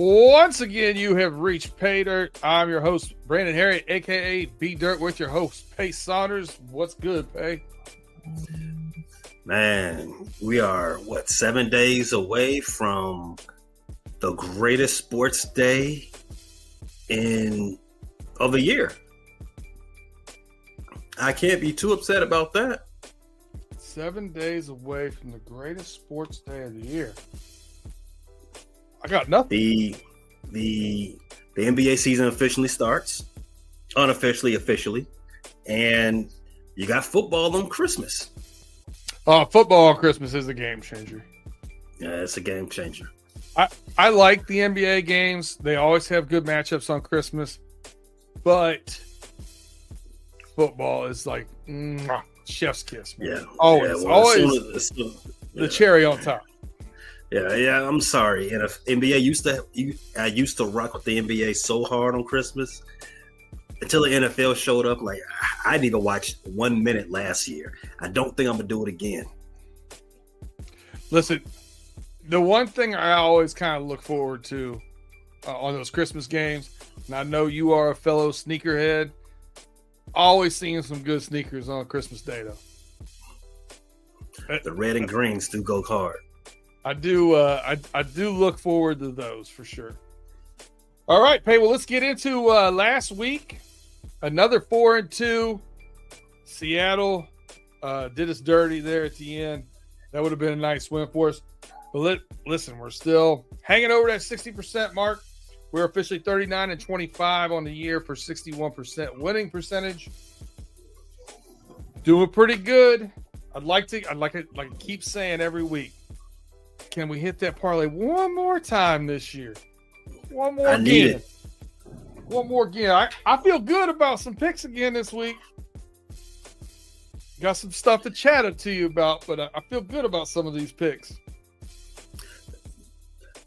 Once again, you have reached PayDirt. I'm your host, Brandon Harry, a.k.a. B-Dirt, with your host, Pay Saunders. What's good, Pay? Man, we are, 7 days away from the greatest sports day of the year. I can't be too upset about that. 7 days away from the greatest sports day of the year. I got nothing. The NBA season officially starts, unofficially, officially, and you got football on Christmas. Football on Christmas is a game changer. Yeah, it's a game changer. I like the NBA games. They always have good matchups on Christmas, but football is like chef's kiss, man. Yeah, always the cherry on top. Yeah. I'm sorry. And if NBA I used to rock with the NBA so hard on Christmas until the NFL showed up. Like, I didn't even watch 1 minute last year. I don't think I'm gonna do it again. Listen, the one thing I always kind of look forward to on those Christmas games, and I know you are a fellow sneakerhead, always seeing some good sneakers on Christmas Day, though. The red and greens do go hard. I do look forward to those for sure. All right, Pay. Well, let's get into last week. Another 4-2. Seattle did us dirty there at the end. That would have been a nice win for us. But listen, we're still hanging over that 60% mark. We're officially 39-25 on the year for 61% winning percentage. Doing pretty good. I'd like to keep saying every week. Can we hit that parlay one more time this year? One more again. One more again. I feel good about some picks again this week. Got some stuff to chat to you about, but I feel good about some of these picks.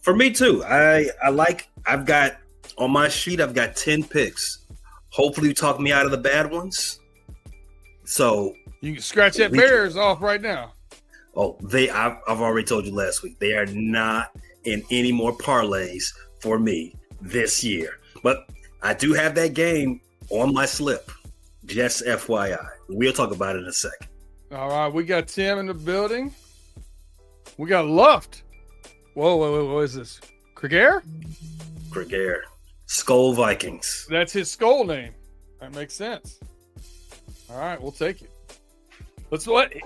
For me too. I've got on my sheet, I've got 10 picks. Hopefully you talk me out of the bad ones. So you can scratch that Bears off right now. Oh, I've already told you last week. They are not in any more parlays for me this year. But I do have that game on my slip. Just FYI. We'll talk about it in a second. All right. We got Tim in the building. We got Luft. Whoa. What is this? Krieger? Skull Vikings. That's his skull name. That makes sense. All right. We'll take it.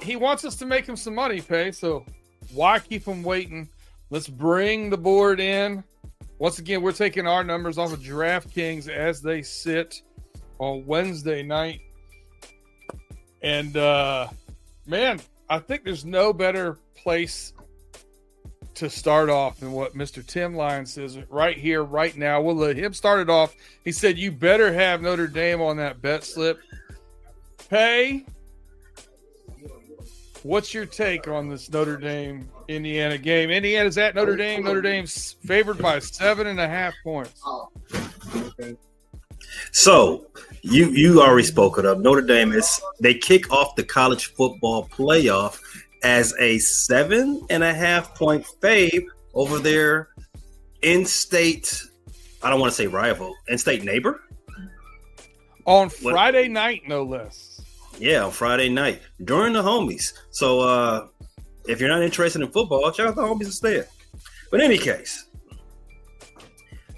He wants us to make him some money, Pay, so why keep him waiting? Let's bring the board in. Once again, we're taking our numbers off of DraftKings as they sit on Wednesday night. And, man, I think there's no better place to start off than what Mr. Tim Lyons says right here, right now. We'll let him start it off. He said, you better have Notre Dame on that bet slip. Pay. What's your take on this Notre Dame-Indiana game? Indiana's at Notre Dame. Notre Dame's favored by 7.5 points. So, you already spoke it up. Notre Dame they kick off the college football playoff as a 7.5 point fave over their in-state, I don't want to say rival, in-state neighbor. On Friday night, no less. Yeah, on Friday night during the homies. So if you're not interested in football, check out the homies instead. But in any case,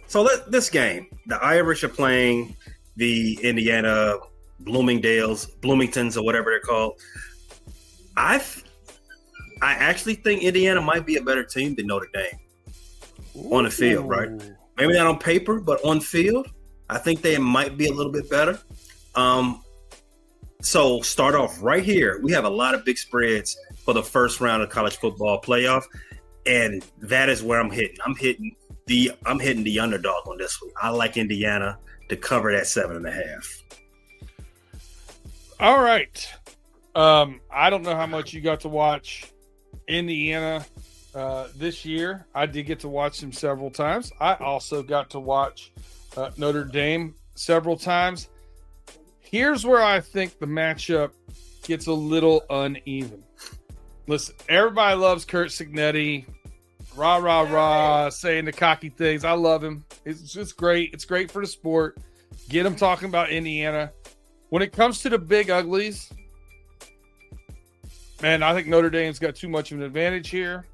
so this game, the Irish are playing the Indiana Bloomingtons or whatever they're called. I actually think Indiana might be a better team than Notre Dame on the field, right? Maybe not on paper, but on field, I think they might be a little bit better. So start off right here. We have a lot of big spreads for the first round of college football playoff, and that is where I'm hitting. I'm hitting the underdog on this one. I like Indiana to cover that 7.5. All right. I don't know how much you got to watch Indiana this year. I did get to watch them several times. I also got to watch Notre Dame several times. Here's where I think the matchup gets a little uneven. Listen, everybody loves Curt Cignetti, Rah, rah, rah, saying the cocky things. I love him. It's just great. It's great for the sport. Get him talking about Indiana. When it comes to the big uglies, man, I think Notre Dame's got too much of an advantage here.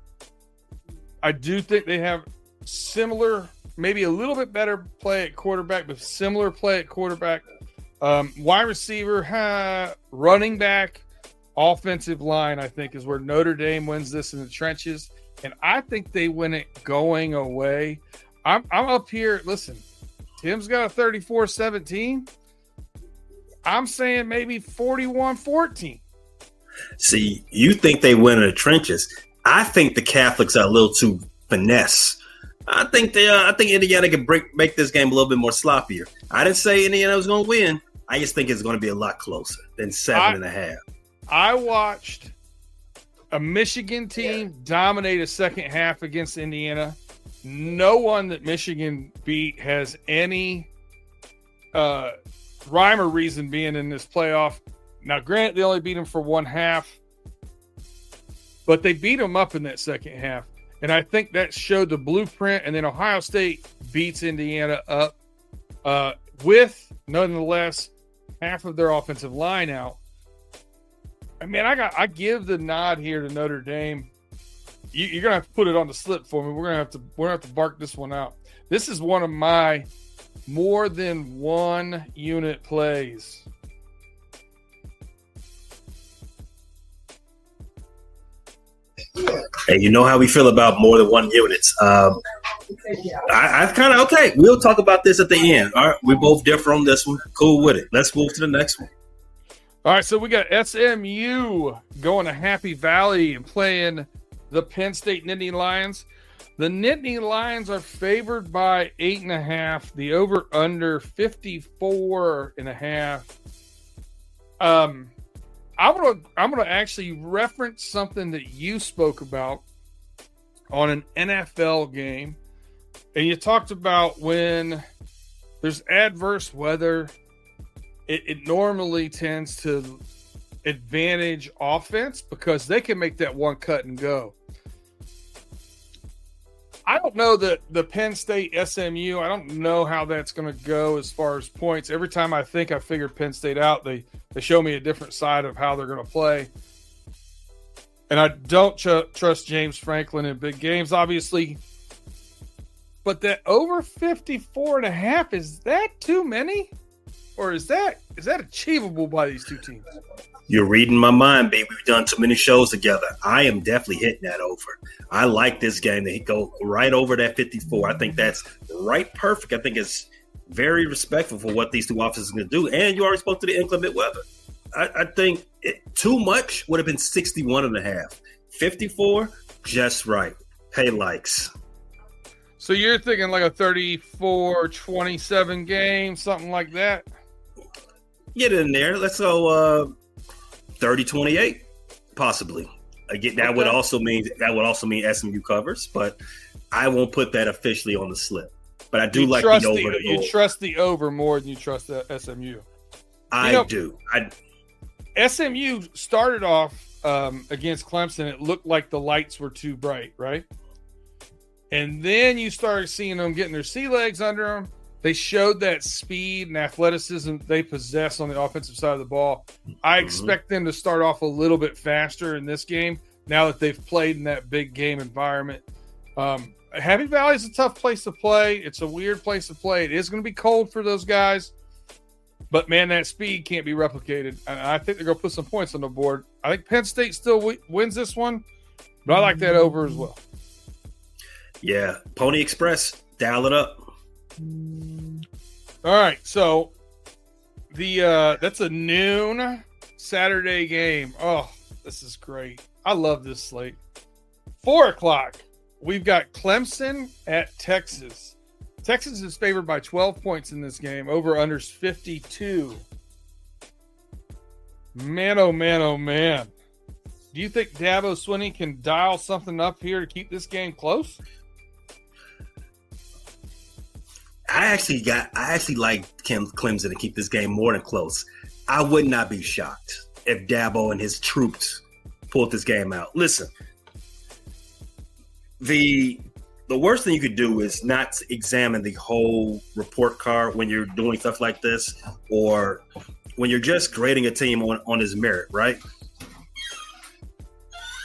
I do think they have similar, maybe a little bit better play at quarterback, but similar play at quarterback. Wide receiver, running back, offensive line, I think, is where Notre Dame wins this in the trenches. And I think they win it going away. I'm up here. Listen, Tim's got a 34-17. I'm saying maybe 41-14. See, you think they win in the trenches. I think the Catholics are a little too finesse. I think Indiana can make this game a little bit more sloppier. I didn't say Indiana was going to win. I just think it's going to be a lot closer than 7.5. I watched a Michigan team dominate a second half against Indiana. No one that Michigan beat has any rhyme or reason being in this playoff. Now, granted, they only beat them for one half, but they beat them up in that second half. And I think that showed the blueprint. And then Ohio State beats Indiana up with, nonetheless, half of their offensive line out. I mean, I give the nod here to Notre Dame. You're gonna have to put it on the slip for me. We're gonna have to bark this one out. This is one of my more than one unit plays. And you know how we feel about more than one units. I kind of okay. We'll talk about this at the end. All right, we both differ on this one. Cool with it. Let's move to the next one. All right, so we got SMU going to Happy Valley and playing the Penn State Nittany Lions. The Nittany Lions are favored by 8.5. The over/under 54.5. I'm gonna actually reference something that you spoke about on an NFL game, and you talked about when there's adverse weather. It normally tends to advantage offense because they can make that one cut and go. I don't know that the Penn State SMU, I don't know how that's going to go as far as points. Every time I think I figured Penn State out, they show me a different side of how they're going to play. And I don't trust James Franklin in big games, obviously. But that over 54.5, is that too many? Or is that achievable by these two teams? You're reading my mind, baby. We've done too many shows together. I am definitely hitting that over. I like this game. They go right over that 54. I think that's right perfect. I think it's very respectful for what these two officers are going to do. And you already spoke to the inclement weather. I think too much would have been 61.5. 54, just right. Hey, likes. So you're thinking like a 34-27 game, something like that? Get in there. Let's go 30-28, possibly. Again, that would also mean SMU covers, but I won't put that officially on the slip. But I do like the over. You trust the over more than you trust the SMU. I do. SMU started off against Clemson. It looked like the lights were too bright, right? And then you started seeing them getting their sea legs under them. They showed that speed and athleticism they possess on the offensive side of the ball. I expect them to start off a little bit faster in this game now that they've played in that big game environment. Happy Valley is a tough place to play. It's a weird place to play. It is going to be cold for those guys. But, man, that speed can't be replicated. And I think they're going to put some points on the board. I think Penn State still wins this one, but I like that over as well. Yeah, Pony Express, dial it up. All right, so that's a noon Saturday game. Oh, this is great. I love this slate. 4:00, we've got Clemson at Texas. Texas is favored by 12 points in this game. Over/unders 52. Man, oh man, oh man. Do you think Dabo Swinney can dial something up here to keep this game close? I actually like Clemson to keep this game more than close. I would not be shocked if Dabo and his troops pulled this game out. Listen, the worst thing you could do is not examine the whole report card when you're doing stuff like this, or when you're just grading a team on his merit, right?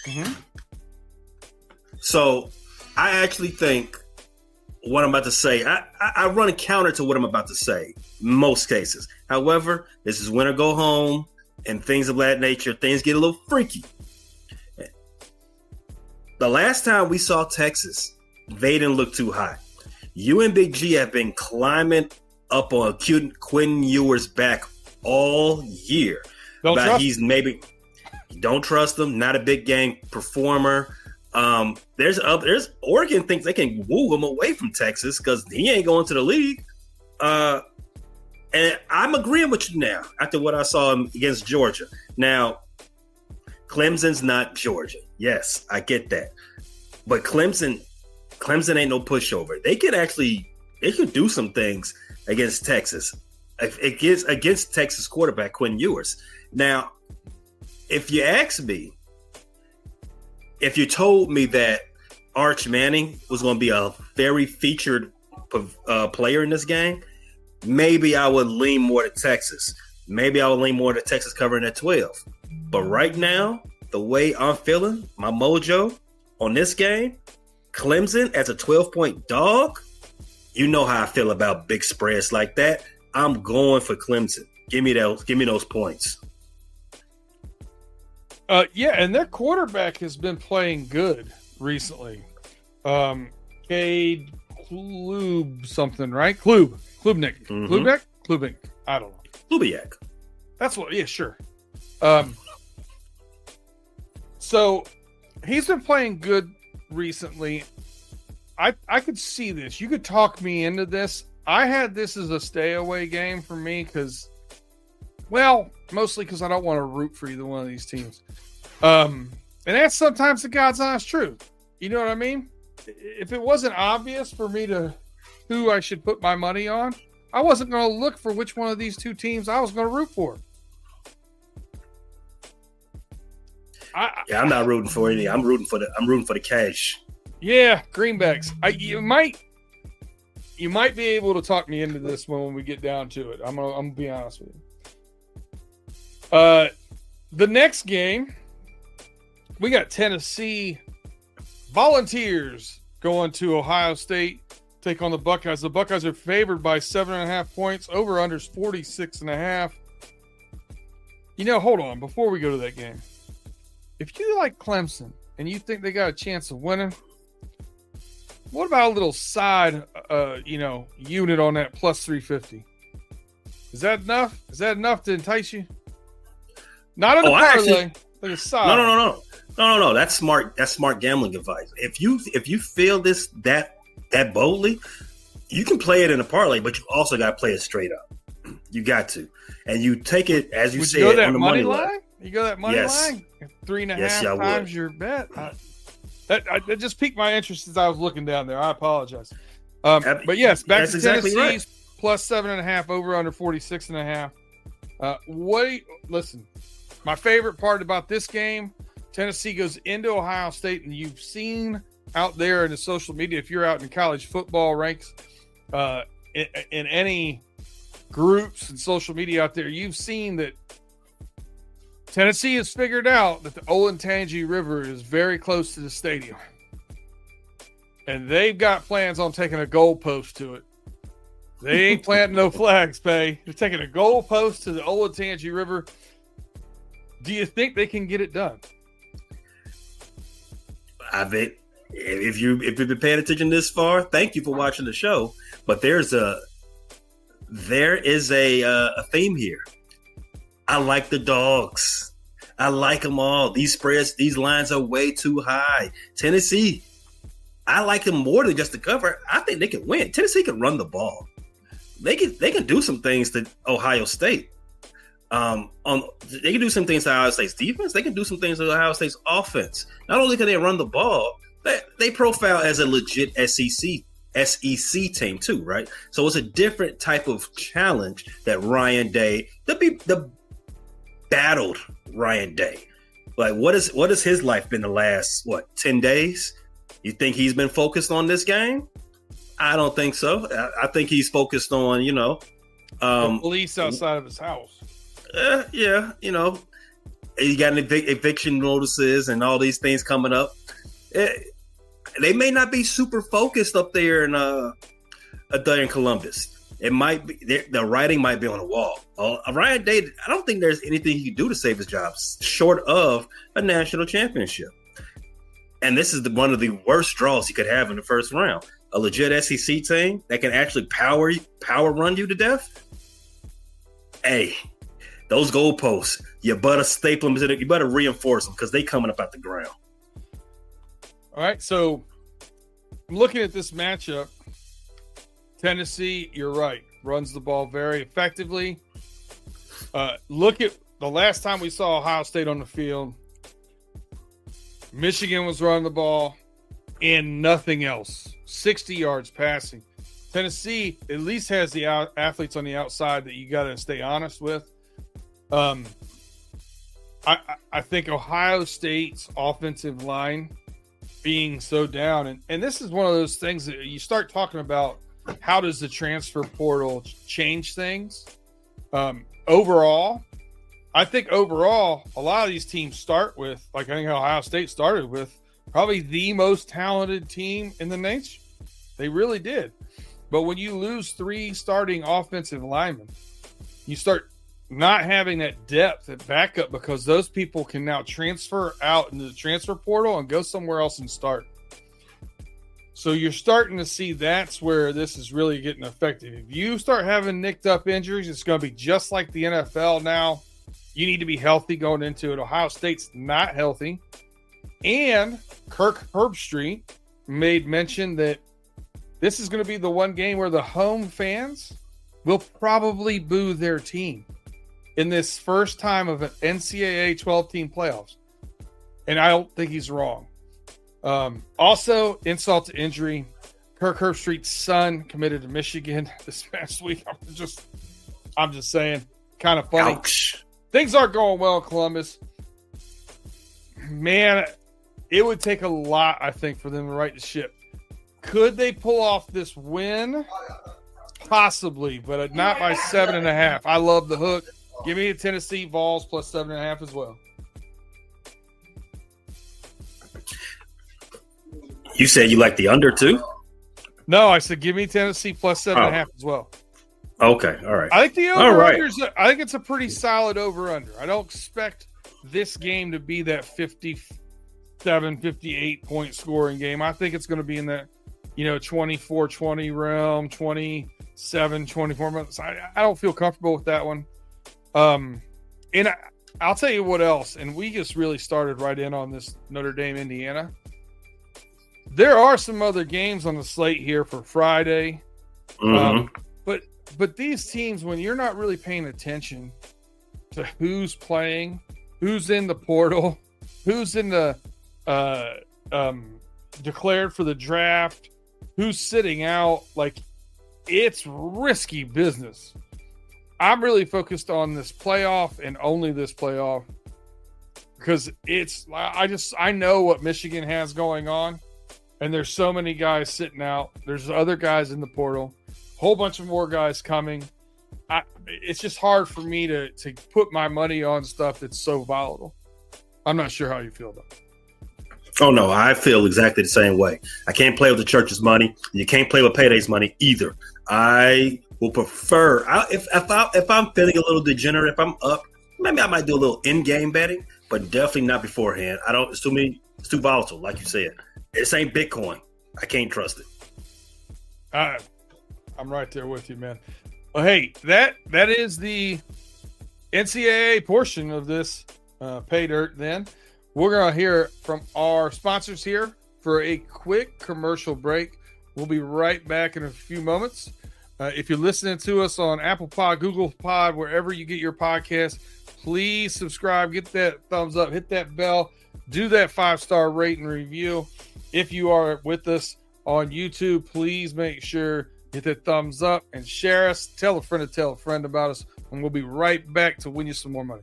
Mm-hmm. So I actually think what I'm about to say, I run counter to what I'm about to say most cases. However, this is win or go home and things of that nature. Things get a little freaky. The last time we saw Texas, they didn't look too hot. You and Big G have been climbing up on Quinn Ewers' back all year. Don't trust him. Not a big game performer. There's Oregon thinks they can woo him away from Texas because he ain't going to the league. And I'm agreeing with you now after what I saw him against Georgia. Now, Clemson's not Georgia. Yes, I get that. But Clemson ain't no pushover. They could do some things against Texas. Against Texas quarterback Quinn Ewers. Now, if you ask me, if you told me that Arch Manning was going to be a very featured player in this game, maybe I would lean more to Texas. Maybe I would lean more to Texas covering at 12. But right now, the way I'm feeling, my mojo on this game, Clemson as a 12-point dog, you know how I feel about big spreads like that. I'm going for Clemson. Give me those points. Yeah, and their quarterback has been playing good recently. Cade Klub something, right? Klubnik. Mm-hmm. Klubnik. I don't know. Kubiak. That's what. Yeah, sure. So he's been playing good recently. I could see this. You could talk me into this. I had this as a stay away game for me because, well, mostly because I don't want to root for either one of these teams. And that's sometimes the God's honest truth. You know what I mean? If it wasn't obvious for me to who I should put my money on, I wasn't going to look for which one of these two teams I was going to root for. I'm not rooting for any. I'm rooting for the cash. Yeah, greenbacks. You might be able to talk me into this when we get down to it. I'm gonna be honest with you. The next game, we got Tennessee Volunteers going to Ohio State, take on the Buckeyes. The Buckeyes are favored by 7.5 points. Over under 46.5. Hold on before we go to that game. If you like Clemson and you think they got a chance of winning, what about a little side, unit on that plus 350? Is that enough? Is that enough to entice you? Not in the parlay, like a side. No. That's smart. That's smart gambling advice. If you feel that boldly, you can play it in a parlay, but you also got to play it straight up. You got to, and you take it as you said on the money line. You go that money line, 3.5 times your bet. That just piqued my interest as I was looking down there. I apologize. But yes, back to exactly Tennessee's right. plus 7.5, over under 46.5. Listen, my favorite part about this game, Tennessee goes into Ohio State, and you've seen out there in the social media, if you're out in college football ranks, in any groups and social media out there, you've seen that Tennessee has figured out that the Olentangy River is very close to the stadium. And they've got plans on taking a goalpost to it. They ain't planting no flags, Pay. They're taking a goalpost to the Olentangy River. Do you think they can get it done? I bet if you've been paying attention this far, thank you for watching the show. But there is a theme here. I like the dogs. I like them all. These spreads, these lines are way too high. Tennessee, I like them more than just the cover. I think they can win. Tennessee can run the ball. They can do some things to Ohio State. They can do some things to Ohio State's defense. They can do some things to Ohio State's offense. Not only can they run the ball, they profile as a legit SEC team too, right? So it's a different type of challenge that Ryan Day, the battled Ryan Day. Like what has his life been the last 10 days? You think he's been focused on this game? I don't think so. I think he's focused on, the police outside of his house. Yeah, he got eviction notices and all these things coming up. They may not be super focused up there in Columbus. It might be the writing might be on the wall. Ryan Day, I don't think there's anything he can do to save his job short of a national championship. And this is one of the worst draws he could have in the first round. A legit SEC team that can actually power run you to death. Hey, those goalposts, you better staple them. You better reinforce them because they coming up out the ground. All right, so I'm looking at this matchup. Tennessee, you're right, runs the ball very effectively. Look at the last time we saw Ohio State on the field. Michigan was running the ball and nothing else. 60 yards passing. Tennessee at least has the athletes on the outside that you got to stay honest with. I think Ohio State's offensive line being so down, and this is one of those things that you start talking about. How does the transfer portal change things? Overall, I think a lot of these teams start with, like I think Ohio State started with, probably the most talented team in the nation. They really did. But when you lose 3 starting offensive linemen, you start not having that depth at backup because those people can now transfer out into the transfer portal and go somewhere else and start. So you're starting to see that's where this is really getting effective. If you start having nicked up injuries, it's going to be just like the NFL now. You need to be healthy going into it. Ohio State's not healthy. And Kirk Herbstreit made mention that this is going to be the one game where the home fans will probably boo their team in this first time of an NCAA 12-team playoffs. And I don't think he's wrong. Also, insult to injury, Kirk Herbstreit's son committed to Michigan this past week. I'm just saying, kind of funny. Ouch. Things aren't going well in Columbus. Man, it would take a lot, I think, for them to right the ship. Could they pull off this win? Possibly, but not by 7.5. I love the hook. Give me a Tennessee Vols plus 7.5 as well. You said you like the under too? No, I said give me Tennessee plus 7.5 as well. Okay, all right. I think the over-under I think it's a pretty solid over-under. I don't expect this game to be that 57, 58-point scoring game. I think it's going to be in that, 24-20 realm, 27-24 minutes. I don't feel comfortable with that one. And I'll tell you what else, and we just really started right in on this Notre Dame, Indiana. There are some other games on the slate here for Friday. Mm-hmm. But these teams, when you're not really paying attention to who's playing, who's in the portal, who's in the declared for the draft, who's sitting out, it's risky business. I'm really focused on this playoff and only this playoff because I know what Michigan has going on, and there's so many guys sitting out. There's other guys in the portal. Whole bunch of more guys coming. It's just hard for me to put my money on stuff that's so volatile. I'm not sure how you feel about it. Oh, no, I feel exactly the same way. I can't play with the church's money. You can't play with Payday's money either. I will prefer, if I'm feeling a little degenerate, if I'm up, maybe I might do a little in-game betting, but definitely not beforehand. It's too volatile, like you said. This ain't Bitcoin. I can't trust it. I'm right there with you, man. Well, hey, that is the NCAA portion of this PayDirt. Then we're going to hear from our sponsors here for a quick commercial break. We'll be right back in a few moments. If you're listening to us on Apple Pod, Google Pod, wherever you get your podcast, please subscribe, get that thumbs up, hit that bell, do that 5-star rate and review. If you are with us on YouTube, please make sure hit that thumbs up and share us. Tell a friend about us, and we'll be right back to win you some more money.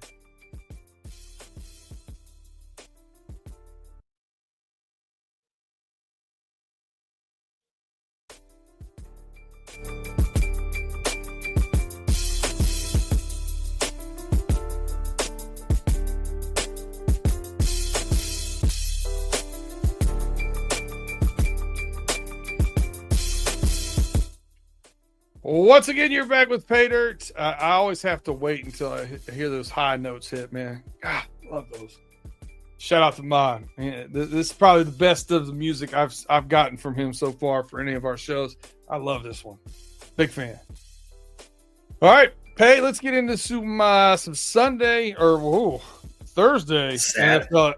Once again, you're back with PayDirt. I always have to wait until I hear those high notes hit, man. God, love those. Shout out to Mon. Man, this is probably the best of the music I've gotten from him so far for any of our shows. I love this one. Big fan. All right, Pay, let's get into some Sunday or Thursday NFL.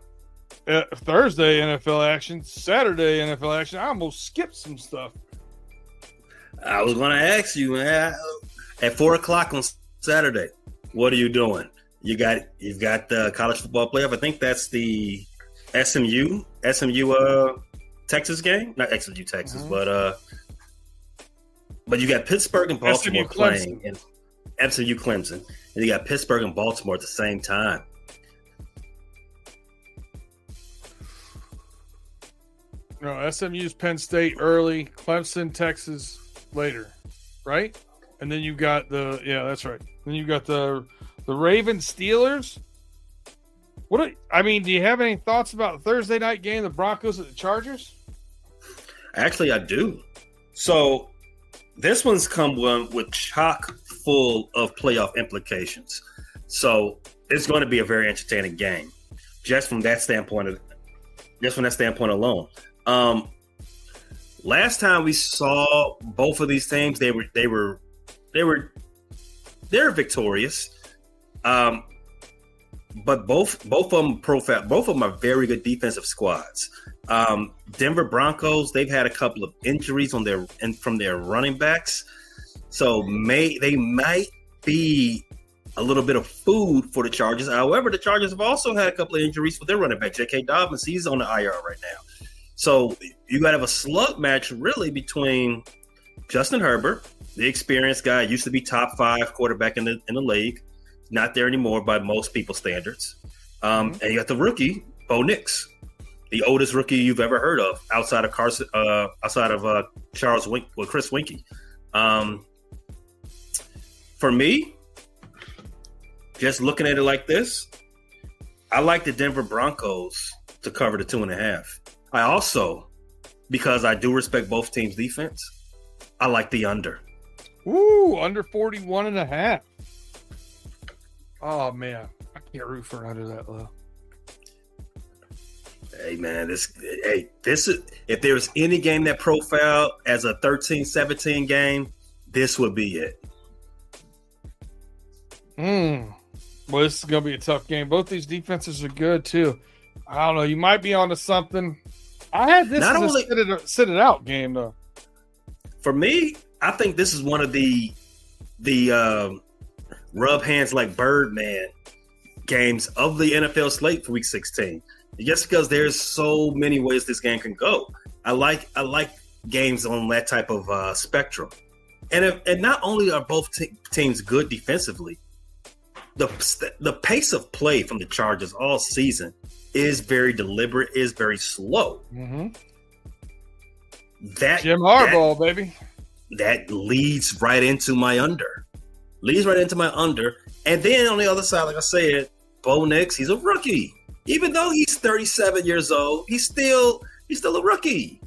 Thursday NFL action, Saturday NFL action. I almost skipped some stuff. I was going to ask you, man, at 4:00 on Saturday, what are you doing? You've got the college football playoff. I think that's the SMU Texas game, not SMU Texas, but you got Pittsburgh and Baltimore playing, and SMU Clemson, and you got Pittsburgh and Baltimore at the same time. No, SMU's Penn State early, Clemson, Texas later, right? And then you got that's right. Then you got the Ravens Steelers. Do you have any thoughts about the Thursday night game, the Broncos at the Chargers? Actually, I do. So this one's come with chock full of playoff implications. So it's going to be a very entertaining game, just from that standpoint alone. Last time we saw both of these teams, they're victorious. But both of them are very good defensive squads. Denver Broncos, they've had a couple of injuries from their running backs, so they might be a little bit of food for the Chargers. However, the Chargers have also had a couple of injuries with their running back, J.K. Dobbins. He's on the IR right now. So you got to have a slug match really between Justin Herbert, the experienced guy, used to be top 5 quarterback in the league, not there anymore by most people's standards. And you got the rookie, Bo Nix, the oldest rookie you've ever heard of outside of Chris Winkie. For me, just looking at it like this, I like the Denver Broncos to cover the 2.5. I also, because I do respect both teams' defense, I like the under. Ooh, under 41.5. Oh, man. I can't root for under that low. Hey, man, this is, if there's any game that profiled as a 13-17 game, this would be it. Well, this is going to be a tough game. Both these defenses are good, too. I don't know. You might be onto something. I had this as a sit it out game, though. For me, I think this is one of the rub hands like Birdman games of the NFL slate for Week 16. Just because there's so many ways this game can go. I like games on that type of spectrum. And not only are both teams good defensively, the pace of play from the Chargers all season is very deliberate, is very slow. Mm-hmm. Jim Harbaugh, baby. That leads right into my under. And then on the other side, like I said, Bo Nix, he's a rookie. Even though he's 37 years old, he's still a rookie.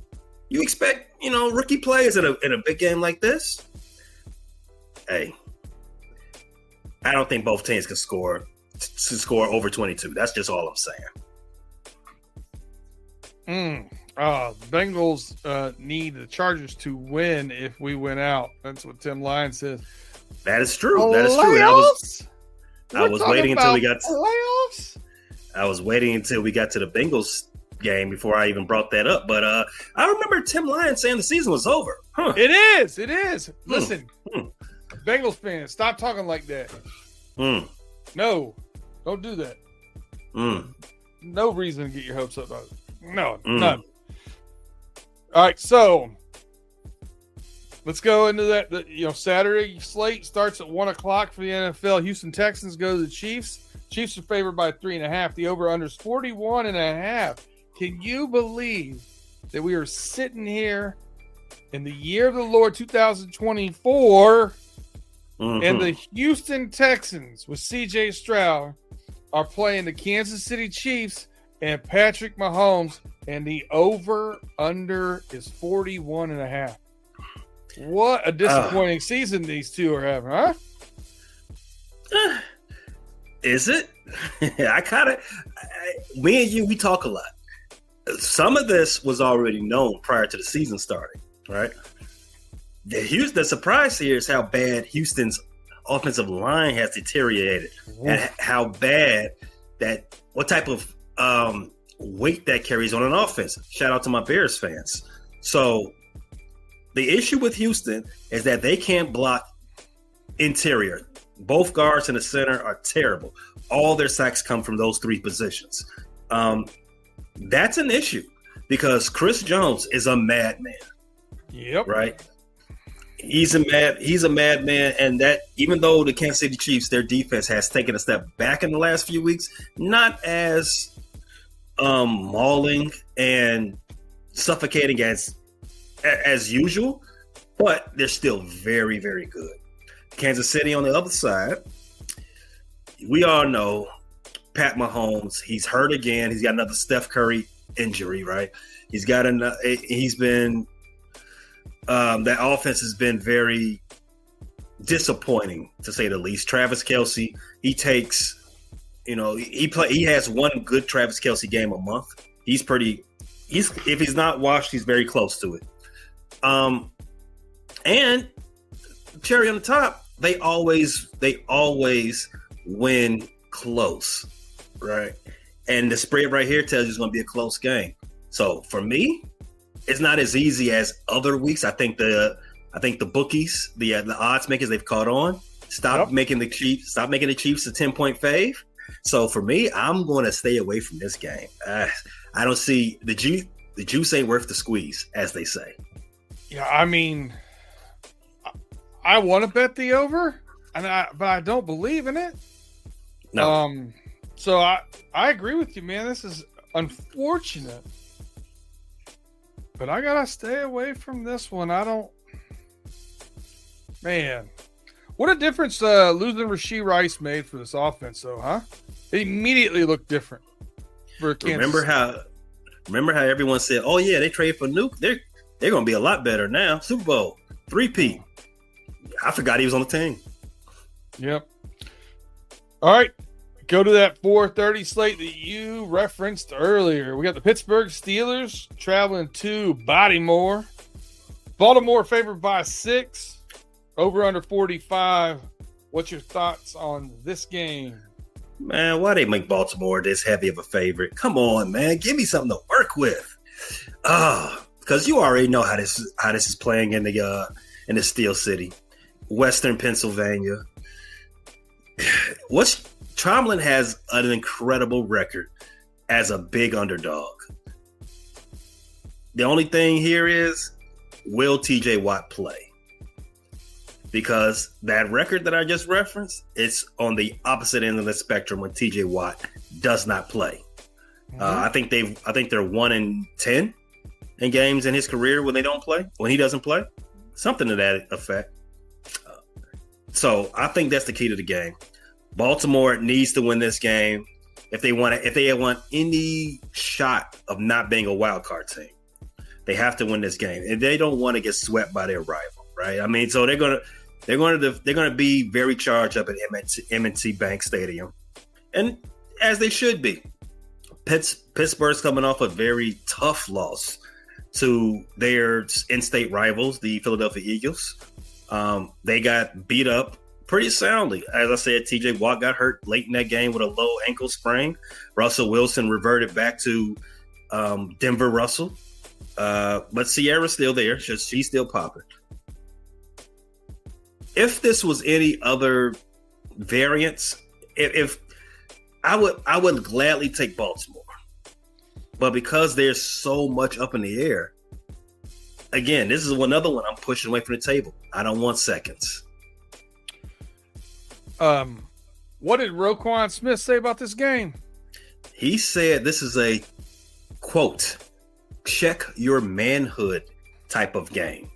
You expect, rookie players in a big game like this? Hey, I don't think both teams can score over 22. That's just all I'm saying. Bengals need the Chargers to win if we win out. That's what Tim Lyon says. That is true. I was waiting until we got playoffs. I was waiting until we got to the Bengals game before I even brought that up. But I remember Tim Lyon saying the season was over. Huh. It is. Listen, Bengals fans, stop talking like that. No, don't do that. No reason to get your hopes up about it. No, none. All right, so let's go into that. Saturday slate starts at 1:00 for the NFL. Houston Texans go to the Chiefs. Chiefs are favored by 3.5. The over/under is 41.5. Can you believe that we are sitting here in the year of the Lord 2024, and the Houston Texans with C.J. Stroud are playing the Kansas City Chiefs and Patrick Mahomes, and the over/under is 41.5. What a disappointing season these two are having, huh? Is it? Me and you, we talk a lot. Some of this was already known prior to the season starting, right? The surprise here is how bad Houston's offensive line has deteriorated, and how bad what type of weight that carries on an offense. Shout out to my Bears fans. So the issue with Houston is that they can't block interior. Both guards in the center are terrible. All their sacks come from those three positions. That's an issue because Chris Jones is a madman. Yep. Right. He's a madman, and that even though the Kansas City Chiefs, their defense has taken a step back in the last few weeks, not as mauling and suffocating as usual, but they're still very, very good. Kansas City on the other side, we all know Pat Mahomes, he's hurt again. He's got another Steph Curry injury, right? That offense has been very disappointing, to say the least. Travis Kelce, he has one good Travis Kelce game a month. If he's not washed, he's very close to it. And cherry on the top, they always win close, right? And the spread right here tells you it's going to be a close game. So for me, it's not as easy as other weeks. I think the bookies, the odds makers, they've caught on. Stop making the Chiefs a 10-point fave. So for me, I'm going to stay away from this game. I don't see the juice ain't worth the squeeze, as they say. Yeah, I mean, I want to bet the over, but I don't believe in it. No. So I agree with you, man. This is unfortunate, but I gotta stay away from this one. Man, what a difference losing Rashee Rice made for this offense, though, huh? It immediately looked different for Kansas. Remember how everyone said, "Oh yeah, they traded for Nuke. They're going to be a lot better now. Super Bowl 3-peat." I forgot he was on the team. Yep. All right. Go to that 4:30 slate that you referenced earlier. We got the Pittsburgh Steelers traveling to Baltimore. Baltimore favored by 6. Over under 45. What's your thoughts on this game? Man, why they make Baltimore this heavy of a favorite? Come on, man. Give me something to work with. Because you already know how this is playing in the Steel City, Western Pennsylvania. Tomlin has an incredible record as a big underdog. The only thing here is, will TJ Watt play? Because that record that I just referenced, it's on the opposite end of the spectrum when TJ Watt does not play. Mm-hmm. I think they're 1-10 in games in his career when he doesn't play, something to that effect. So I think that's the key to the game. Baltimore needs to win this game if they want any shot of not being a wild card team. They have to win this game, and they don't want to get swept by their rival, right? I mean, so they're gonna be very charged up at M&T Bank Stadium, and as they should be. Pittsburgh's coming off a very tough loss to their in-state rivals, the Philadelphia Eagles. They got beat up pretty soundly. As I said, TJ Watt got hurt late in that game with a low ankle sprain. Russell Wilson reverted back to Denver Russell. But Sierra's still there. She's still popping. If this was any other variants, if I would gladly take Baltimore. But because there's so much up in the air, again, this is another one I'm pushing away from the table. I don't want seconds. What did Roquan Smith say about this game? He said this is a, quote, check your manhood type of game.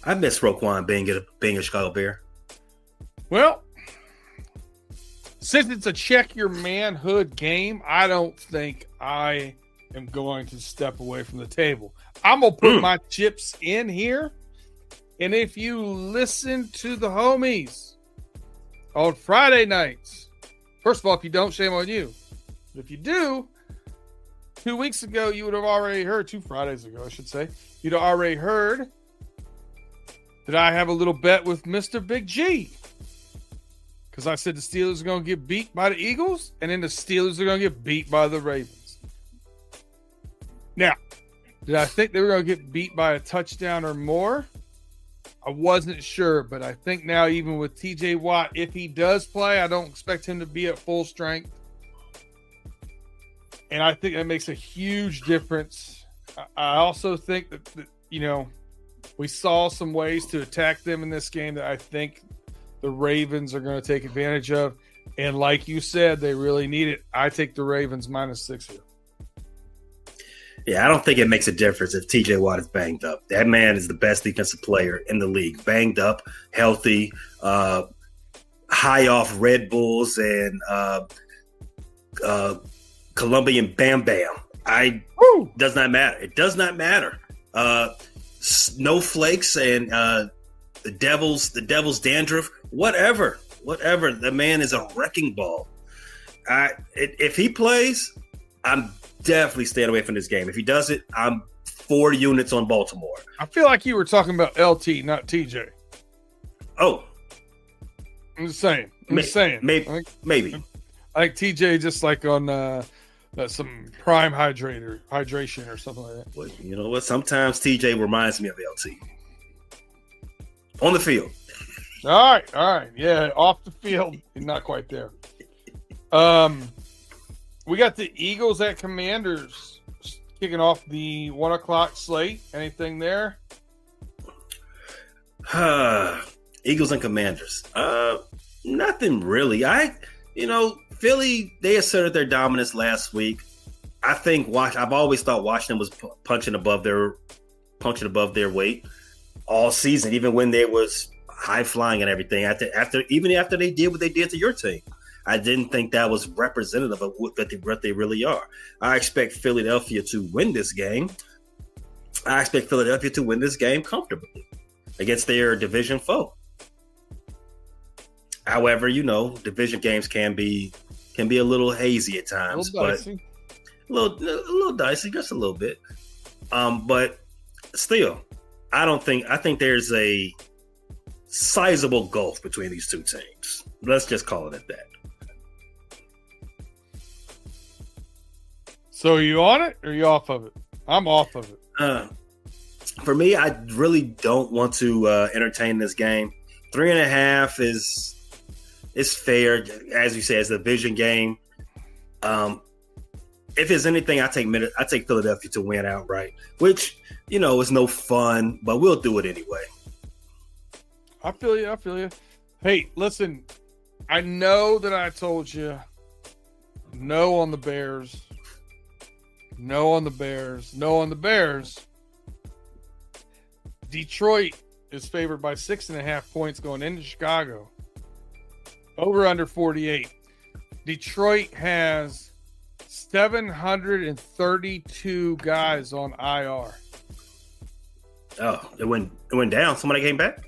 I miss Roquan being a Chicago Bear. Well, since it's a check your manhood game, I don't think I am going to step away from the table. I'm going to put my chips in here. And if you listen to the homies on Friday nights, first of all, if you don't, shame on you. But if you do, 2 weeks ago, you would have already heard, 2 Fridays ago, I should say, you'd have already heard that I have a little bet with Mr. Big G. Because I said the Steelers are going to get beat by the Eagles, and then the Steelers are going to get beat by the Ravens. Now, did I think they were going to get beat by a touchdown or more? I wasn't sure, but I think now even with TJ Watt, if he does play, I don't expect him to be at full strength. And I think that makes a huge difference. I also think that we saw some ways to attack them in this game that I think the Ravens are going to take advantage of. And like you said, they really need it. I take the Ravens -6 here. Yeah, I don't think it makes a difference if TJ Watt is banged up. That man is the best defensive player in the league. Banged up, healthy, high off Red Bulls and Colombian Bam Bam. Does not matter. It does not matter. Snowflakes and the devil's dandruff, whatever. The man is a wrecking ball. If he plays, I'm definitely staying away from this game. If he does it, I'm 4 units on Baltimore. I feel like you were talking about LT, not TJ. Oh. I'm just saying. Maybe. I think TJ just like on some prime hydration or something like that. Well, you know what? Sometimes TJ reminds me of LT. On the field. All right. Yeah, off the field, not quite there. We got the Eagles at Commanders kicking off the 1:00 slate. Anything there? Eagles and Commanders. Nothing really. Philly, they asserted their dominance last week. I've always thought Washington was punching above their weight all season, even when they was high flying and everything. After they did what they did to your team, I didn't think that was representative of what they really are. I expect Philadelphia to win this game. I expect Philadelphia to win this game comfortably against their division foe. However, division games can be a little hazy at times, a little dicey, just a little bit. But still, I think there's a sizable gulf between these two teams. Let's just call it at that. So are you on it or are you off of it? I'm off of it. For me, I really don't want to entertain this game. 3.5 is fair, as you say, it's a division game. If there's anything, I take Philadelphia to win outright, which is no fun, but we'll do it anyway. I feel you. Hey, listen, I know that I told you no on the Bears. No on the Bears. Detroit is favored by 6.5 points going into Chicago. Over under 48. Detroit has 732 guys on IR. Oh, it went down. Somebody came back?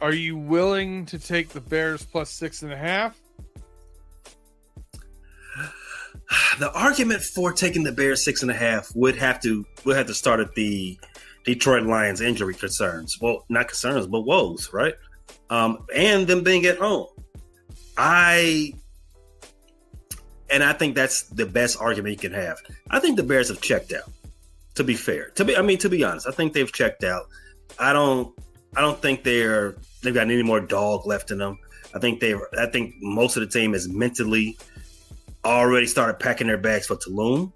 Are you willing to take the Bears plus 6.5? The argument for taking the Bears 6.5 would have to start at the Detroit Lions injury concerns. Well, not concerns, but woes, right? And them being at home. I think that's the best argument you can have. I think the Bears have checked out. To be fair, to be honest, I think they've checked out. I don't think they've got any more dog left in them. I think most of the team is mentally already started packing their bags for Tulum.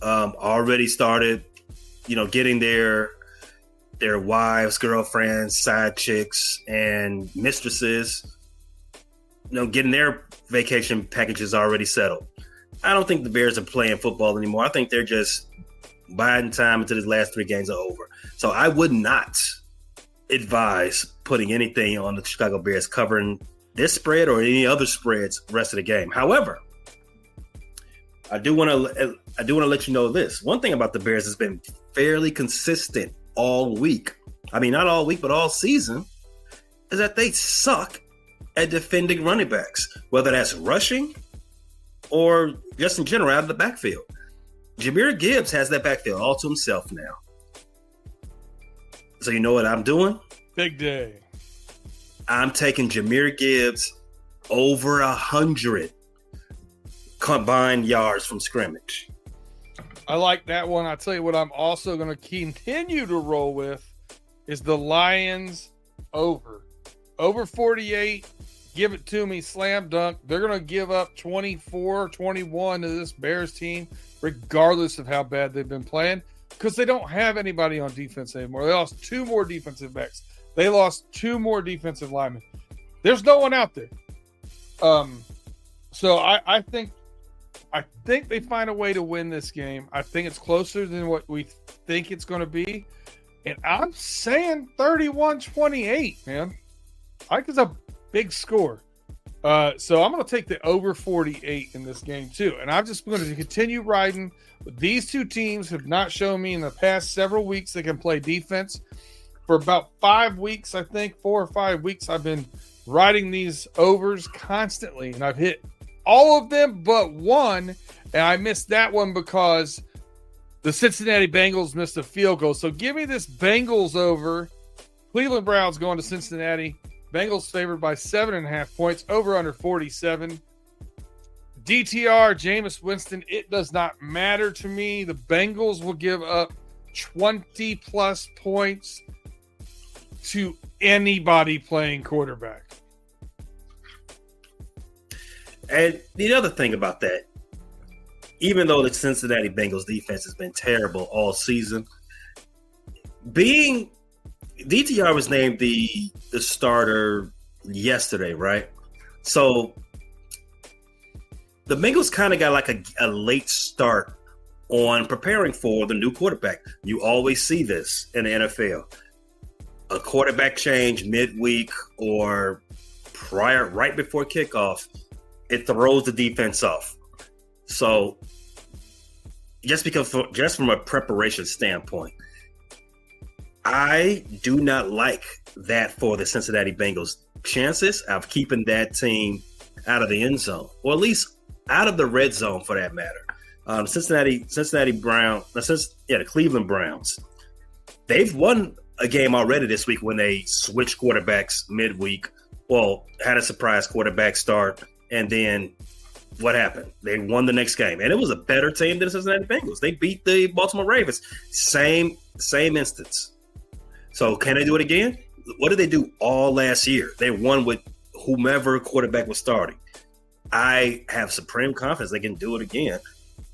Already started, getting their wives, girlfriends, side chicks, and mistresses, getting their vacation packages already settled. I don't think the Bears are playing football anymore. I think they're just biding time until these last 3 games are over. So I would not advise putting anything on the Chicago Bears covering this spread or any other spreads the rest of the game. However, I do want to let you know this. One thing about the Bears has been fairly consistent all week I mean, not all week, but all season, is that they suck at defending running backs, whether that's rushing or just in general out of the backfield. Jahmyr Gibbs has that backfield all to himself now. So you know what I'm doing? Big day. I'm taking Jahmyr Gibbs over 100 combined yards from scrimmage. I like that one. I'll tell you what I'm also going to continue to roll with is the Lions over. Over 48. Give it to me. Slam dunk. They're going to give up 24-21 to this Bears team, regardless of how bad they've been playing, because they don't have anybody on defense anymore. They lost 2 more defensive backs. They lost 2 more defensive linemen. There's no one out there. So I think they find a way to win this game. I think it's closer than what we think it's going to be. And I'm saying 31-28, man. I think it's a big score. So I'm going to take the over 48 in this game too. And I'm just going to continue riding. These two teams have not shown me in the past several weeks they can play defense. For about 5 weeks, I think, 4 or 5 weeks, I've been riding these overs constantly. And I've hit all of them but one. And I missed that one because the Cincinnati Bengals missed a field goal. So give me this Bengals over. Cleveland Browns going to Cincinnati. Bengals favored by 7.5 points. Over under 47. DTR, Jameis Winston, it does not matter to me. The Bengals will give up 20-plus points to anybody playing quarterback. And the other thing about that, even though the Cincinnati Bengals defense has been terrible all season, DTR was named the starter yesterday, right? So the Bengals kind of got like a late start on preparing for the new quarterback. You always see this in the NFL. A quarterback change midweek or right before kickoff, it throws the defense off. So just from a preparation standpoint, I do not like that for the Cincinnati Bengals' chances of keeping that team out of the end zone, or at least out of the red zone for that matter. The Cleveland Browns, they've won a game already this week when they switched quarterbacks midweek. Well, had a surprise quarterback start, and then what happened? They won the next game, and it was a better team than the Cincinnati Bengals. They beat the Baltimore Ravens. Same instance. So can they do it again? What did they do all last year? They won with whomever quarterback was starting. I have supreme confidence they can do it again.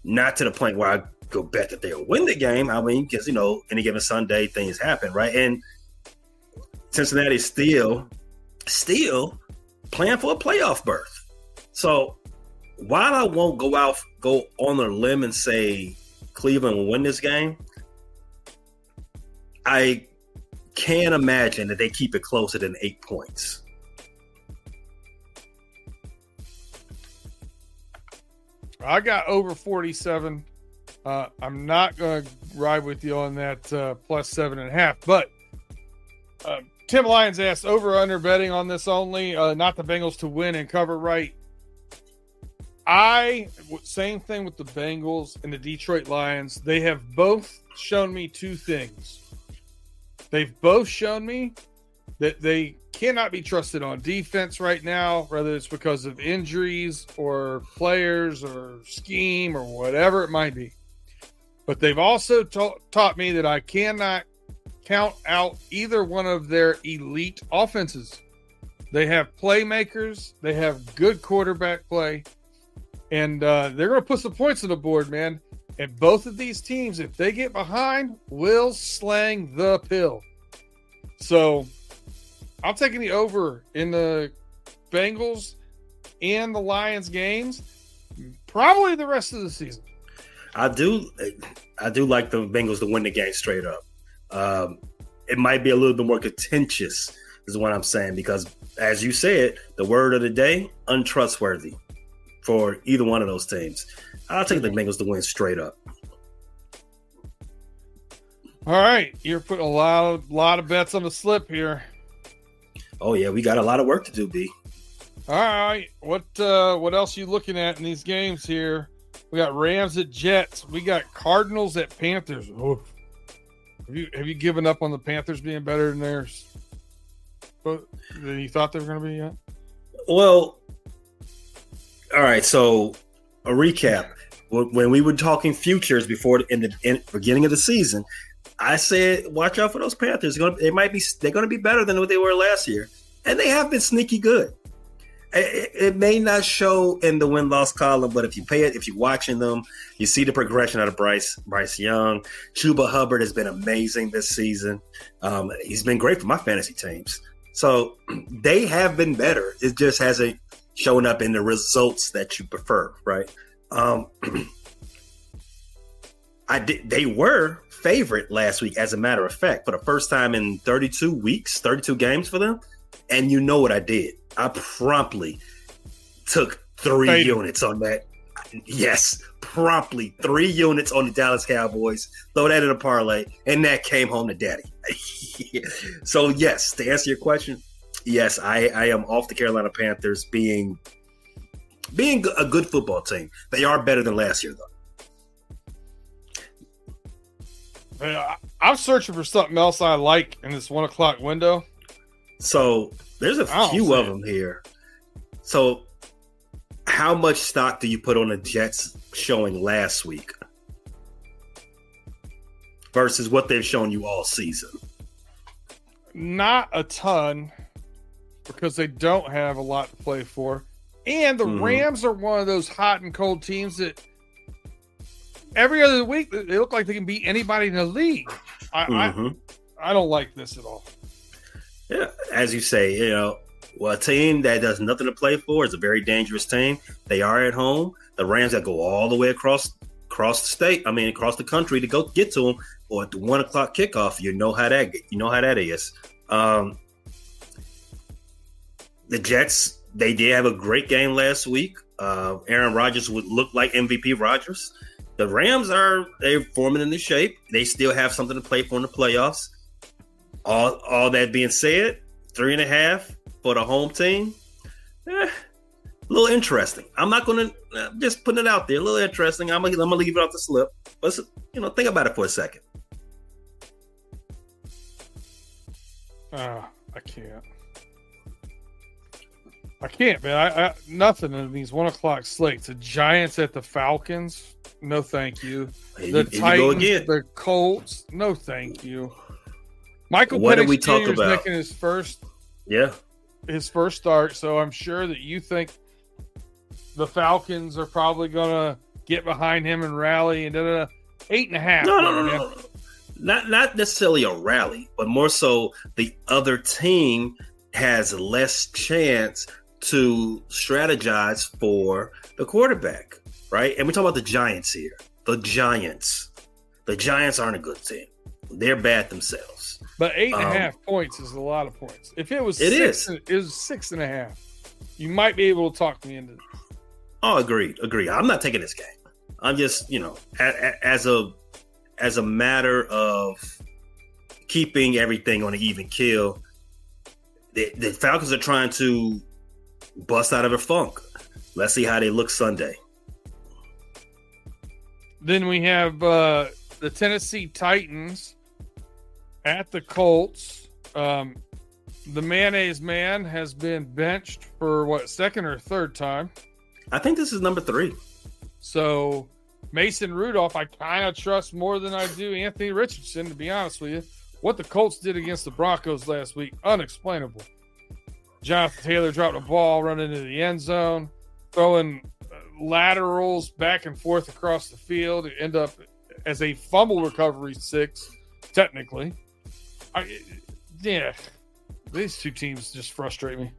Not to the point where I go bet that they'll win the game. I mean, because, any given Sunday, things happen, right? And Cincinnati's still playing for a playoff berth. So while I won't go on a limb and say Cleveland will win this game, I can't imagine that they keep it closer than 8 points. I got over 47. I'm not going to ride with you on that plus 7.5. But Tim Lyons asked over under betting on this only, not the Bengals to win and cover right. Same thing with the Bengals and the Detroit Lions. They have both shown me two things. They've both shown me that they cannot be trusted on defense right now, whether it's because of injuries or players or scheme or whatever it might be. But they've also taught me that I cannot count out either one of their elite offenses. They have playmakers. They have good quarterback play. And they're going to put some points on the board, man. And both of these teams, if they get behind, will slang the pill. So I'm taking the over in the Bengals and the Lions games, probably the rest of the season. I do like the Bengals to win the game straight up. It might be a little bit more contentious, is what I'm saying, because as you said, the word of the day, untrustworthy for either one of those teams. I'll take the Bengals to win straight up. All right, you're putting a lot of bets on the slip here. Oh yeah, we got a lot of work to do, B. All right, what else are you looking at in these games here? We got Rams at Jets. We got Cardinals at Panthers. Oof. Have you given up on the Panthers being better than theirs? Than you thought they were going to be yet? Well, all right. So a recap: when we were talking futures before in the beginning of the season, I said, watch out for those Panthers. They're going to be better than what they were last year, and they have been sneaky good. It may not show in the win-loss column, but if you're watching them, you see the progression out of Bryce Young. Chuba Hubbard has been amazing this season. He's been great for my fantasy teams. So they have been better. It just hasn't shown up in the results that you prefer, right? They were favorite last week, as a matter of fact, for the first time in 32 games for them. And you know what I did? I promptly took 3 units on that. Yes, promptly 3 units on the Dallas Cowboys. Throw that in a parlay, and that came home to daddy. So, yes, to answer your question, yes, I am off the Carolina Panthers being a good football team. They are better than last year, though. I'm searching for something else I like in this 1 o'clock window. So there's a few of them here. So how much stock do you put on the Jets showing last week versus what they've shown you all season? Not a ton, because they don't have a lot to play for. And the Rams are one of those hot and cold teams that every other week they look like they can beat anybody in the league. I don't like this at all. Yeah, as you say, a team that does nothing to play for is a very dangerous team. They are at home. The Rams that go all the way across the country to go get to them, or at the 1 o'clock kickoff. You know how that is. The Jets, they did have a great game last week. Aaron Rodgers would look like MVP Rodgers. The Rams they're forming into shape. They still have something to play for in the playoffs. All that being said, 3.5 for the home team. A little interesting. I'm not going to just put it out there. A little interesting. I'm gonna leave it off the slip. But think about it for a second. I can't, man. Nothing in these 1 o'clock slates. The Giants at the Falcons. No, thank you. The Titans, the Colts. No, thank you. Michael Penix Jr. is making his first start, so I'm sure that you think the Falcons are probably going to get behind him and rally. And 8.5. No. Not necessarily a rally, but more so the other team has less chance to strategize for the quarterback, right? And we're talking about the Giants here. The Giants aren't a good team. They're bad themselves. But 8.5 points is a lot of points. If it was 6.5, you might be able to talk me into this. Oh, agreed. I'm not taking this game. I'm just, as a matter of keeping everything on an even keel, the Falcons are trying to bust out of a funk. Let's see how they look Sunday. Then we have the Tennessee Titans at the Colts. The mayonnaise man has been benched for second or third time? I think this is number 3. So Mason Rudolph, I kind of trust more than I do Anthony Richardson, to be honest with you. What the Colts did against the Broncos last week, unexplainable. Jonathan Taylor dropped a ball running into the end zone, throwing laterals back and forth across the field. It ended up as a fumble recovery 6, technically. These two teams just frustrate me.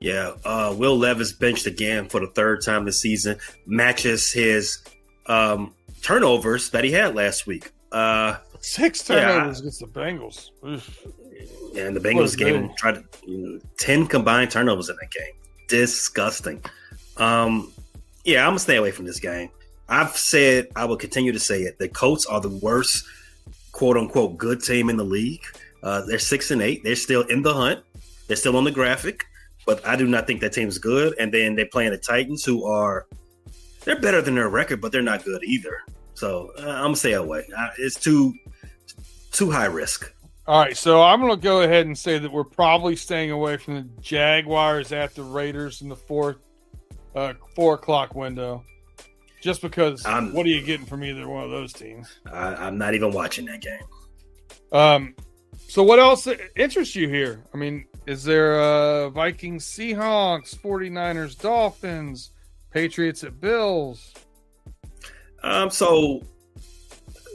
Yeah, Will Levis benched again for the 3rd time this season. Matches his turnovers that he had last week. 6 turnovers against the Bengals. Oof. Yeah, and the Bengals game tried 10 combined turnovers in that game. Disgusting. I'm gonna stay away from this game. I've said, I will continue to say it. The Colts are the worst quote unquote good team in the league. They're 6-8. They're still in the hunt. They're still on the graphic, but I do not think that team's good. And then they're playing the Titans, they're better than their record, but they're not good either. So I'm gonna stay away. It's too high risk. All right, so I'm going to go ahead and say that we're probably staying away from the Jaguars at the Raiders in the 4 o'clock window, just because what are you getting from either one of those teams? I'm not even watching that game. So what else interests you here? I mean, is there Vikings, Seahawks, 49ers, Dolphins, Patriots at Bills? So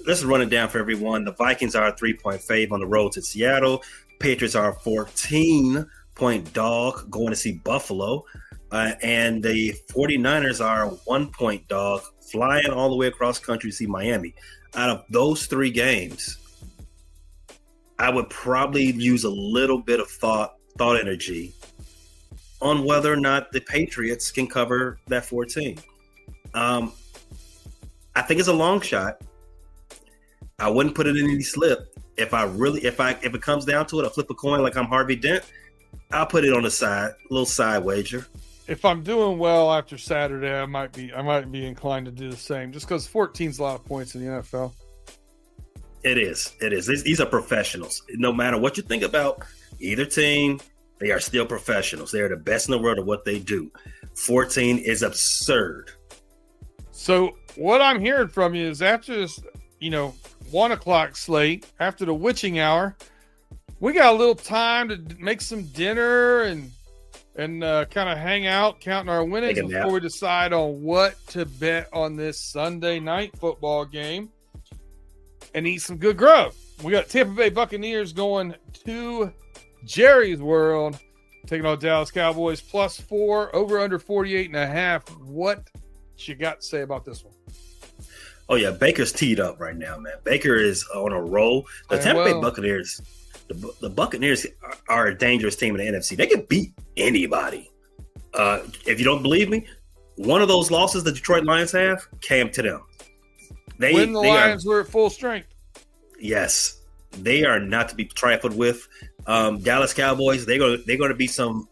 let's run it down for everyone. The Vikings are a 3-point fave on the road to Seattle. Patriots are a 14-point dog going to see Buffalo. And the 49ers are a 1-point dog flying all the way across country to see Miami. Out of those 3 games, I would probably use a little bit of thought energy on whether or not the Patriots can cover that 14. I think it's a long shot. I wouldn't put it in any slip. If it comes down to it, I flip a coin like I'm Harvey Dent. I'll put it on the side, a little side wager. If I'm doing well after Saturday, I might be inclined to do the same, just because 14 is a lot of points in the NFL. It is. These are professionals. No matter what you think about either team, they are still professionals. They are the best in the world at what they do. 14 is absurd. So what I'm hearing from you is after this, 1 o'clock slate, after the witching hour, we got a little time to make some dinner and kind of hang out, counting our winnings before we decide on what to bet on this Sunday night football game and eat some good grub. We got Tampa Bay Buccaneers going to Jerry's World, taking on Dallas Cowboys +4, over under 48.5. What you got to say about this one? Oh yeah, Baker's teed up right now, man. Baker is on a roll. The Tampa Bay Buccaneers, the Buccaneers are a dangerous team in the NFC. They can beat anybody. If you don't believe me, one of those losses the Detroit Lions have came to them. When the Lions were at full strength. Yes, they are not to be trifled with. Dallas Cowboys, they're going to be some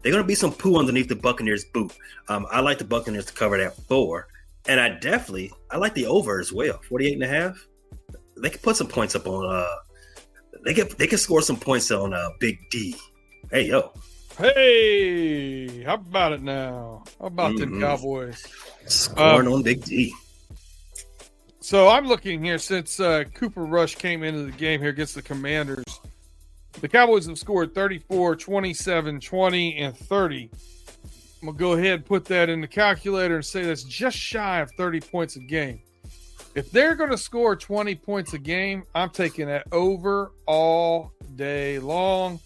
poo underneath the Buccaneers' boot. I like the Buccaneers to cover that 4, and I like the over as well, 48.5. They can put some points up on. They can score some points on Big D. Hey yo. Hey, how about it now? How about them Cowboys scoring on Big D? So I'm looking here since Cooper Rush came into the game here against the Commanders. The Cowboys have scored 34, 27, 20, and 30. I'm going to go ahead and put that in the calculator and say that's just shy of 30 points a game. If they're going to score 20 points a game, I'm taking that over all day long.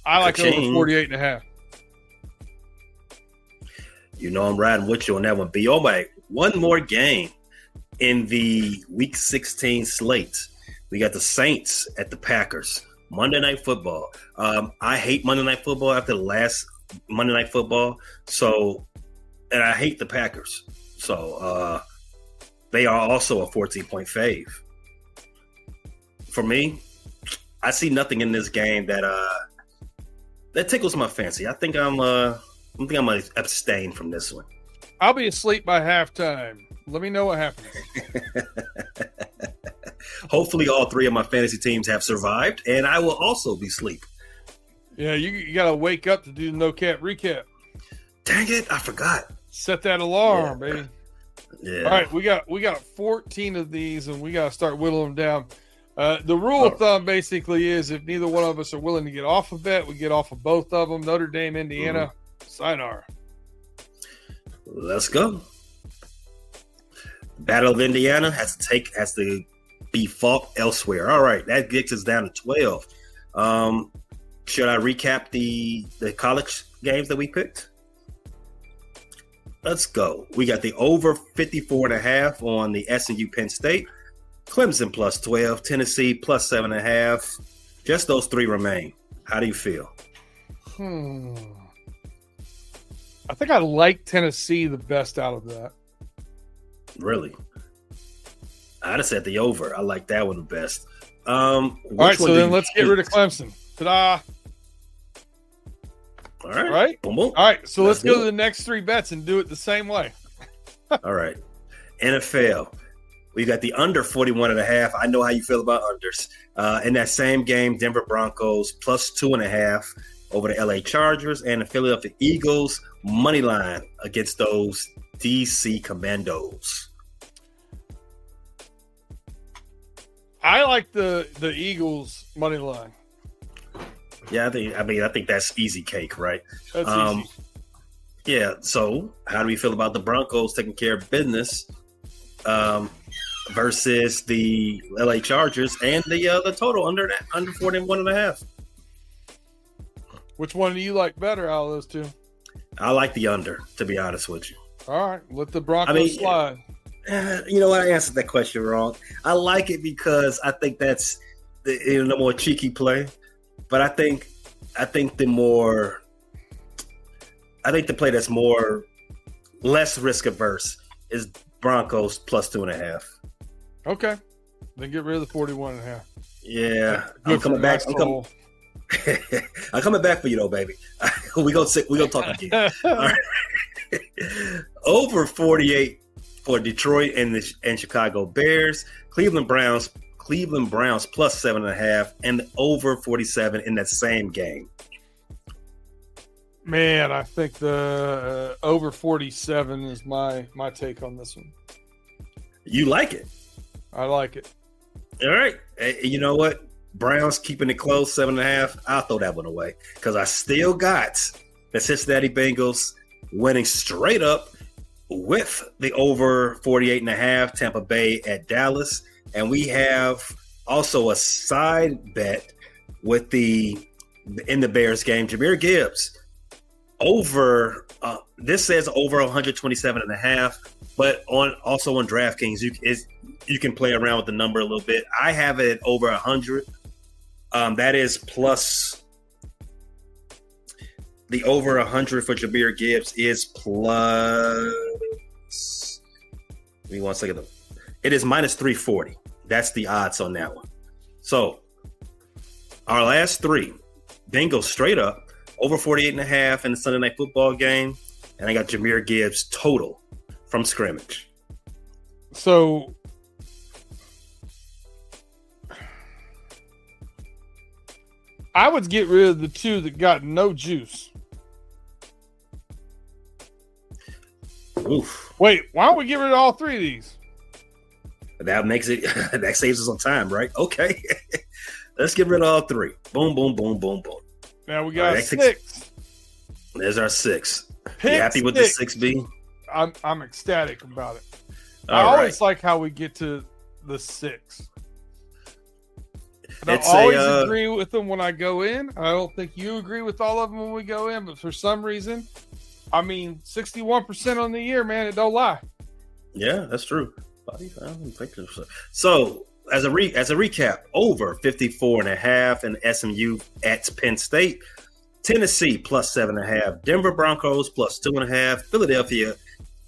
I like over 48.5. I'm riding with you on that one, B. Oh, my. One more game in the Week 16 slate. We got the Saints at the Packers. Monday Night Football. I hate Monday Night Football after the last Monday Night Football. And I hate the Packers. So they are also a 14-point fave. For me, I see nothing in this game that tickles my fancy. I think I'm gonna abstain from this one. I'll be asleep by halftime. Let me know what happens. Hopefully all 3 of my fantasy teams have survived, and I will also be asleep. Yeah, you got to wake up to do the no cap recap. Dang it, I forgot. Set that alarm, baby. Yeah. All right, we got 14 of these, and we got to start whittling them down. The rule of thumb basically is if neither one of us are willing to get off a bet, we get off of both of them. Notre Dame, Indiana, sayonara. Let's go. Battle of Indiana has to be fought elsewhere. All right, that gets us down to 12. Should I recap the college games that we picked? Let's go. We got the over 54.5 on the SMU Penn State, Clemson +12, Tennessee +7.5. Just those 3 remain. How do you feel? I think I like Tennessee the best out of that. Really? I'd have said the over. I like that one the best. All right, so then let's get rid of Clemson. Ta-da! All right. All right. Boom, boom. All right, so let's go do to it. the next 3 bets and do it the same way. All right. NFL. We got the under 41.5. I know how you feel about unders. In that same game, Denver Broncos plus 2.5 over the LA Chargers, and the Philadelphia Eagles money line against those DC Commandos. I like the Eagles money line. Yeah, I think that's easy cake, right? That's easy. Yeah. So, how do we feel about the Broncos taking care of business versus the LA Chargers and the total under 41.5? Which one do you like better out of those two? I like the under, to be honest with you. All right, let the Broncos slide. You know what? I answered that question wrong. I like it because I think that's the more cheeky play, but I think the play that's less risk averse is Broncos plus 2.5. Okay, then get rid of the 41.5. Yeah, I'm coming back. I'm coming back for you though, baby. We gonna talk again. All right. Over 48 for Detroit and Chicago Bears. Cleveland Browns plus 7.5, and over 47 in that same game. Man, I think the over 47 is my take on this one. You like it? I like it. All right. You know what? Browns keeping it close, 7.5. I'll throw that one away because I still got the Cincinnati Bengals winning straight up with the over 48.5, Tampa Bay at Dallas. And we have also a side bet with in the Bears game, Jahmyr Gibbs over. This says over 127.5, but also on DraftKings, you can play around with the number a little bit. I have it at over 100. That is plus the over 100 for Jahmyr Gibbs is plus. Give me 1 second. It is minus 340. That's the odds on that one. So our last 3, Bengals straight up over 48.5 in the Sunday Night Football game, and I got Jahmyr Gibbs total from scrimmage. So I would get rid of the 2 that got no juice. Oof. Wait, why don't we get rid of all 3 of these? That makes it that saves us some time, right? Okay. Let's get rid of all 3. Boom, boom, boom, boom, boom. Now we got right, 6. There's our 6. Pick you happy with 6. the 6B? I'm ecstatic about it. All I right. always like how we get to the 6. I don't always agree with them when I go in. I don't think you agree with all of them when we go in, but for some reason, 61% on the year, man, it don't lie. Yeah, that's true. So as a recap, over 54.5 in SMU at Penn State, Tennessee plus 7.5, Denver Broncos plus 2.5, Philadelphia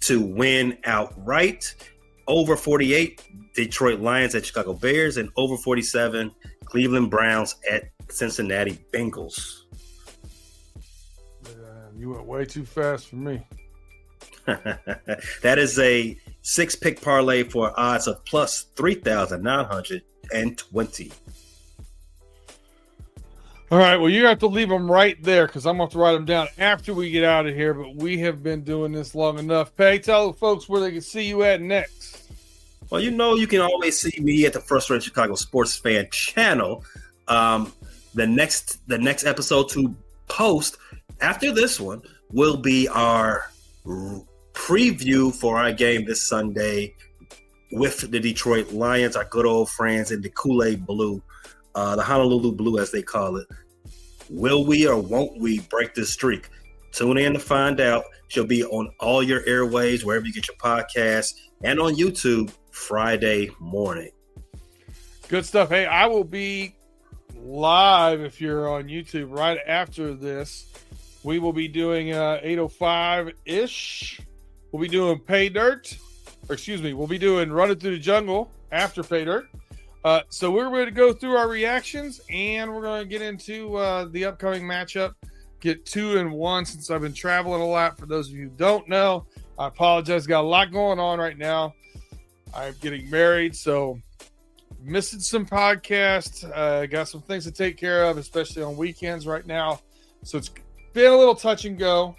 to win outright, over 48, Detroit Lions at Chicago Bears, and over 47, Cleveland Browns at Cincinnati Bengals. You went way too fast for me. That is a 6-pick parlay for odds of plus 3,920. All right, well, you have to leave them right there because I'm going to write them down after we get out of here, but we have been doing this long enough. Pay, tell the folks where they can see you at next. Well, you can always see me at the Frustrated Chicago Sports Fan channel. The next episode to post after this one will be our preview for our game this Sunday with the Detroit Lions, our good old friends in the Kool-Aid Blue, the Honolulu Blue as they call it. Will we or won't we break this streak? Tune in to find out. She'll be on all your airwaves, wherever you get your podcasts, and on YouTube Friday morning. Good stuff. Hey, I will be live if you're on YouTube right after this. We will be doing 8:05-ish. We'll be doing PayDirt. We'll be doing Running Through the Jungle after PayDirt. So we're going to go through our reactions, and we're going to get into the upcoming matchup. Get 2-1 since I've been traveling a lot. For those of you who don't know, I apologize. Got a lot going on right now. I'm getting married, so missing some podcasts. Got some things to take care of, especially on weekends right now. So it's been a little touch and go.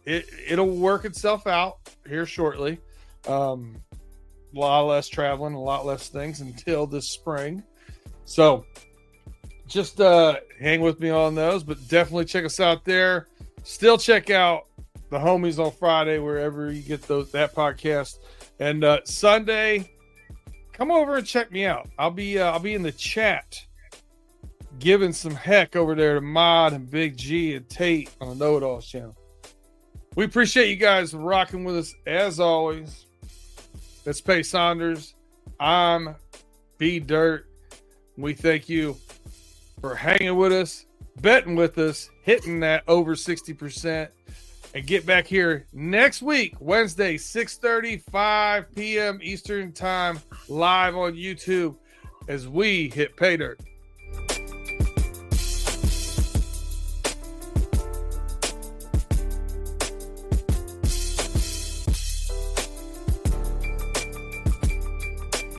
It'll work itself out here shortly. A lot less traveling, a lot less things until this spring. So just hang with me on those, but definitely check us out there. Still check out the homies on Friday, wherever you get that podcast. And Sunday, come over and check me out. I'll be in the chat giving some heck over there to Mod and Big G and Tate on the Know It Alls channel. We appreciate you guys rocking with us as always. That's Pay Saunders. I'm PayDirt. We thank you for hanging with us, betting with us, hitting that over 60%. And get back here next week, Wednesday, 6:30, 5 p.m. Eastern Time, live on YouTube as we hit PayDirt.